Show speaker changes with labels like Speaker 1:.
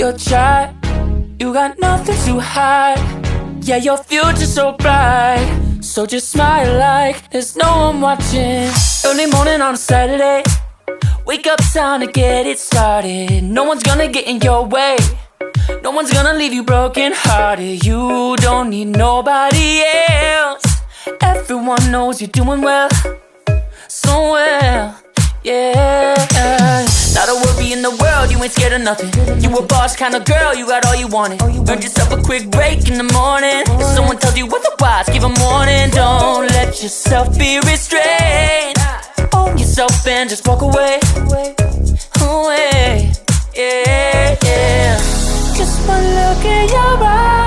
Speaker 1: You're shy, you got nothing to hide. Yeah, your future's so bright. So just smile like there's no one watching. Early morning on a Saturday, wake up, time to get it started. No one's gonna get in your way, no one's gonna leave you broken hearted. You don't need nobody else. Everyone knows you're doing well, so well, yeah. Not a worry in the world, you ain't scared of nothing. You a boss kind of girl, you got all you wanted. Earned yourself a quick break in the morning. If someone tells you otherwise, give a warning. Don't let yourself be restrained. Own yourself and just walk away. Away, yeah, yeah. Just one look in your eyes,